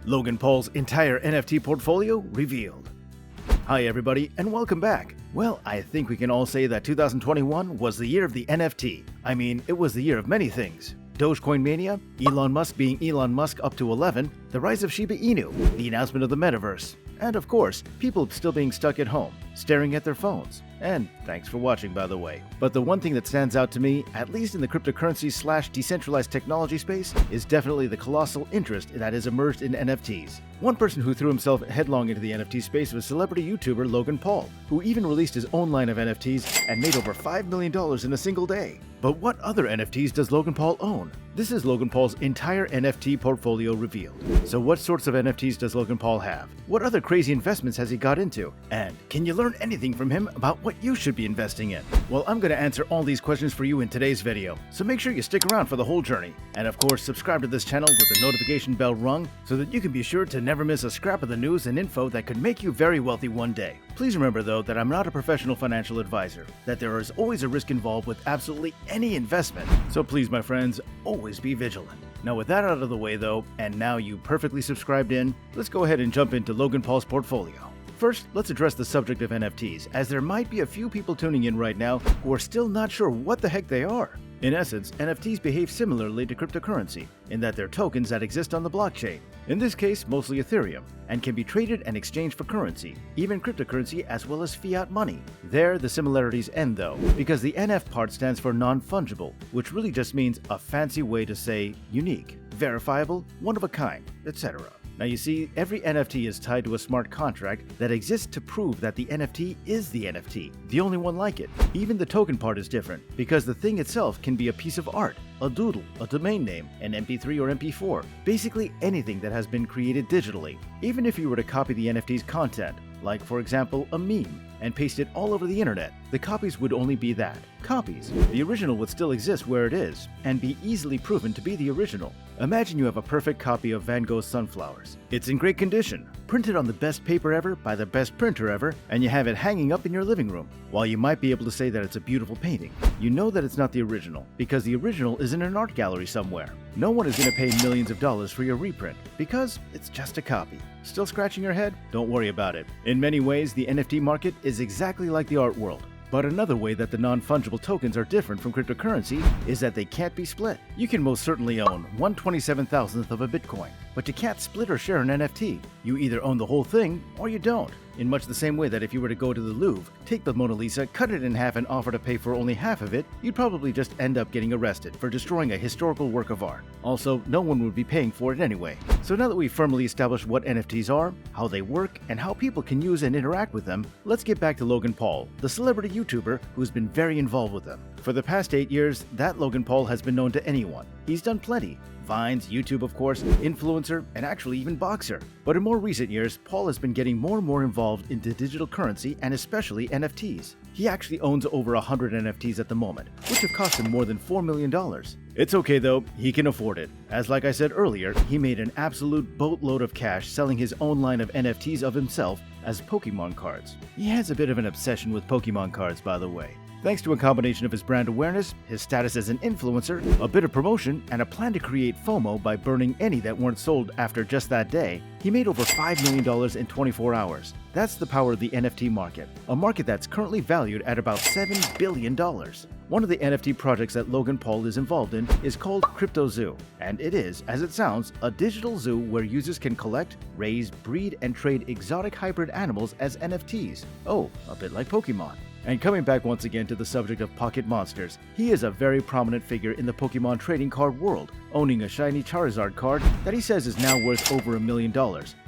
Logan Paul's entire NFT portfolio revealed. Hi everybody, and welcome back. Well, I think we can all say that 2021 was the year of the NFT. I mean, it was the year of many things. Dogecoin mania, Elon Musk being Elon Musk up to 11, the rise of Shiba Inu, the announcement of the metaverse, and of course, people still being stuck at home, staring at their phones. And thanks for watching, by the way. But the one thing that stands out to me, at least in the cryptocurrency/decentralized technology space, is definitely the colossal interest that has emerged in NFTs. One person who threw himself headlong into the NFT space was celebrity YouTuber Logan Paul, who even released his own line of NFTs and made over $5 million in a single day. But what other NFTs does Logan Paul own? This is Logan Paul's entire NFT portfolio revealed. So what sorts of NFTs does Logan Paul have? What other crazy investments has he got into? And can you learn anything from him about what you should be investing in? Well, I'm going to answer all these questions for you in today's video, so make sure you stick around for the whole journey. And of course, subscribe to this channel with the notification bell rung so that you can be sure to never miss a scrap of the news and info that could make you very wealthy one day. Please remember though that I'm not a professional financial advisor, that there is always a risk involved with absolutely any investment. So please, my friends, always be vigilant. Now with that out of the way though, and now you perfectly subscribed in, let's go ahead and jump into Logan Paul's portfolio. First, let's address the subject of NFTs, as there might be a few people tuning in right now who are still not sure what the heck they are. In essence, NFTs behave similarly to cryptocurrency, in that they're tokens that exist on the blockchain, in this case mostly Ethereum, and can be traded and exchanged for currency, even cryptocurrency as well as fiat money. There, the similarities end though, because the NF part stands for non-fungible, which really just means a fancy way to say unique, verifiable, one of a kind, etc. Now you see, every NFT is tied to a smart contract that exists to prove that the NFT is the NFT, the only one like it. Even the token part is different, because the thing itself can be a piece of art, a doodle, a domain name, an MP3 or MP4, basically anything that has been created digitally. Even if you were to copy the NFT's content, like for example a meme, and paste it all over the internet, the copies would only be that, copies. The original would still exist where it is, and be easily proven to be the original. Imagine you have a perfect copy of Van Gogh's Sunflowers. It's in great condition, printed on the best paper ever by the best printer ever, and you have it hanging up in your living room. While you might be able to say that it's a beautiful painting, you know that it's not the original, because the original is in an art gallery somewhere. No one is going to pay millions of dollars for your reprint, because it's just a copy. Still scratching your head? Don't worry about it. In many ways, the NFT market is exactly like the art world. But another way that the non-fungible tokens are different from cryptocurrency is that they can't be split. You can most certainly own 1/27,000th of a Bitcoin, but you can't split or share an NFT. You either own the whole thing or you don't. In much the same way that if you were to go to the Louvre, take the Mona Lisa, cut it in half and offer to pay for only half of it, you'd probably just end up getting arrested for destroying a historical work of art. Also, no one would be paying for it anyway. So now that we've firmly established what NFTs are, how they work, and how people can use and interact with them, let's get back to Logan Paul, the celebrity YouTuber who's been very involved with them. For the past 8 years, that Logan Paul has been known to anyone. He's done plenty. Vines, YouTube of course, influencer, and actually even boxer. But in more recent years, Paul has been getting more and more involved into digital currency and especially NFTs. He actually owns over 100 NFTs at the moment, which have cost him more than $4 million. It's okay though, he can afford it. As like I said earlier, he made an absolute boatload of cash selling his own line of NFTs of himself as Pokemon cards. He has a bit of an obsession with Pokemon cards, by the way. Thanks to a combination of his brand awareness, his status as an influencer, a bit of promotion, and a plan to create FOMO by burning any that weren't sold after just that day, he made over $5 million in 24 hours. That's the power of the NFT market, a market that's currently valued at about $7 billion. One of the NFT projects that Logan Paul is involved in is called Crypto Zoo, and it is, as it sounds, a digital zoo where users can collect, raise, breed, and trade exotic hybrid animals as NFTs. Oh, a bit like Pokemon. And coming back once again to the subject of pocket monsters, he is a very prominent figure in the Pokemon trading card world, owning a shiny Charizard card that he says is now worth over $1 million,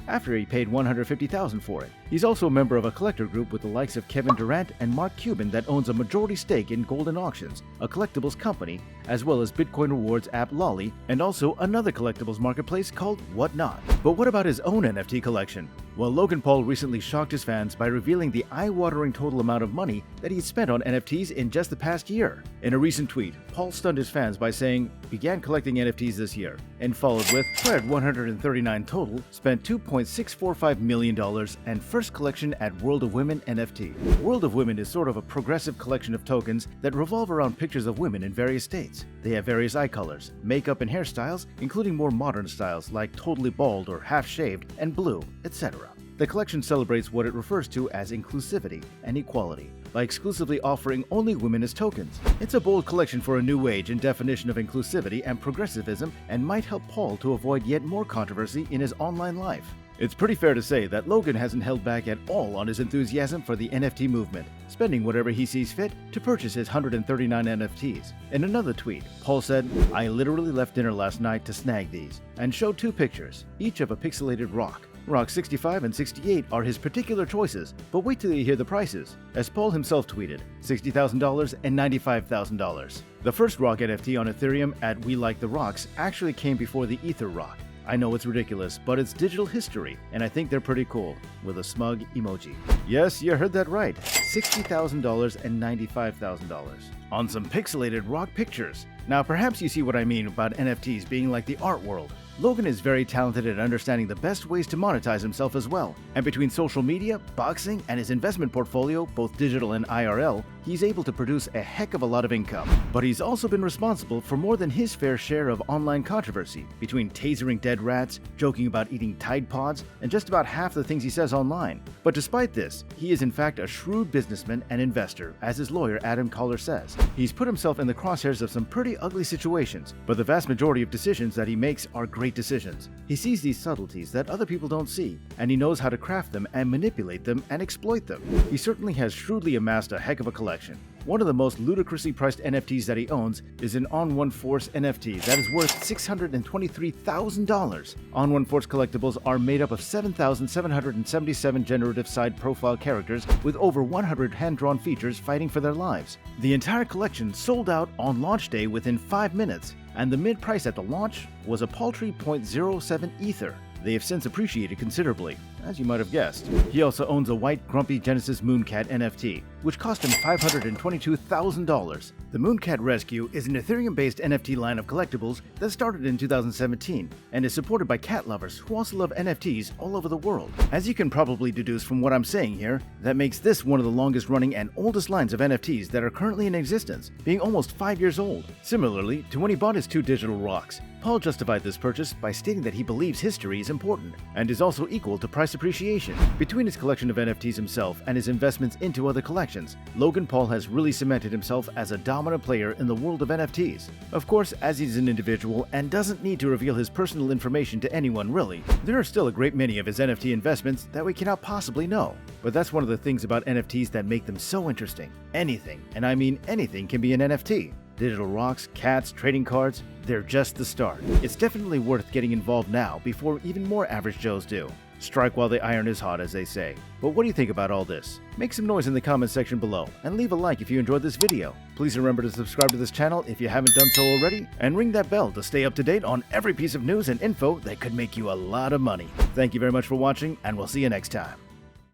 after he paid $150,000 for it. He's also a member of a collector group with the likes of Kevin Durant and Mark Cuban that owns a majority stake in Golden Auctions, a collectibles company, as well as Bitcoin rewards app Lolly, and also another collectibles marketplace called Whatnot. But what about his own NFT collection? Well, Logan Paul recently shocked his fans by revealing the eye-watering total amount of money that he had spent on NFTs in just the past year. In a recent tweet, Paul stunned his fans by saying, "Began collecting NFTs NFTs this year, and followed with Fred 139 total, spent $2.645 million, and first collection at World of Women NFT. World of Women is sort of a progressive collection of tokens that revolve around pictures of women in various states. They have various eye colors, makeup and hairstyles, including more modern styles like totally bald or half-shaved and blue, etc. The collection celebrates what it refers to as inclusivity and equality by exclusively offering only women as tokens. It's a bold collection for a new age and definition of inclusivity and progressivism, and might help Paul to avoid yet more controversy in his online life. It's pretty fair to say that Logan hasn't held back at all on his enthusiasm for the NFT movement, spending whatever he sees fit to purchase his 139 NFTs. In another tweet, Paul said, "I literally left dinner last night to snag these," and showed two pictures, each of a pixelated rock. Rock 65 and 68 are his particular choices, but wait till you hear the prices. As Paul himself tweeted, $60,000 and $95,000. The first rock NFT on Ethereum at We Like the Rocks actually came before the Ether rock. I know it's ridiculous, but it's digital history, and I think they're pretty cool, with a smug emoji. Yes, you heard that right, $60,000 and $95,000 on some pixelated rock pictures. Now perhaps you see what I mean about NFTs being like the art world. Logan is very talented at understanding the best ways to monetize himself as well, and between social media, boxing, and his investment portfolio, both digital and IRL, he's able to produce a heck of a lot of income. But he's also been responsible for more than his fair share of online controversy, between tasering dead rats, joking about eating Tide Pods, and just about half the things he says online. But despite this, he is in fact a shrewd businessman and investor, as his lawyer Adam Collar says. He's put himself in the crosshairs of some pretty ugly situations, but the vast majority of decisions that he makes are great decisions. He sees these subtleties that other people don't see, and he knows how to craft them and manipulate them and exploit them. He certainly has shrewdly amassed a heck of a collection. One of the most ludicrously priced NFTs that he owns is an On One Force NFT that is worth $623,000. On One Force collectibles are made up of 7,777 generative side profile characters with over 100 hand-drawn features fighting for their lives. The entire collection sold out on launch day within 5 minutes, and the mid price at the launch was a paltry 0.07 Ether. They have since appreciated considerably, as you might have guessed. He also owns a white Grumpy Genesis Mooncat NFT, which cost him $522,000. The Mooncat Rescue is an Ethereum-based NFT line of collectibles that started in 2017 and is supported by cat lovers who also love NFTs all over the world. As you can probably deduce from what I'm saying here, that makes this one of the longest-running and oldest lines of NFTs that are currently in existence, being almost 5 years old. Similarly to when he bought his two digital rocks, Paul justified this purchase by stating that he believes history is important and is also equal to price appreciation. Between his collection of NFTs himself and his investments into other collections, Logan Paul has really cemented himself as a dominant player in the world of NFTs. Of course, as he's an individual and doesn't need to reveal his personal information to anyone really, there are still a great many of his NFT investments that we cannot possibly know. But that's one of the things about NFTs that make them so interesting. Anything, and I mean anything, can be an NFT. Digital rocks, cats, trading cards, they're just the start. It's definitely worth getting involved now before even more average Joes do. Strike while the iron is hot, as they say. But what do you think about all this? Make some noise in the comments section below, and leave a like if you enjoyed this video. Please remember to subscribe to this channel if you haven't done so already, and ring that bell to stay up to date on every piece of news and info that could make you a lot of money. Thank you very much for watching, and we'll see you next time.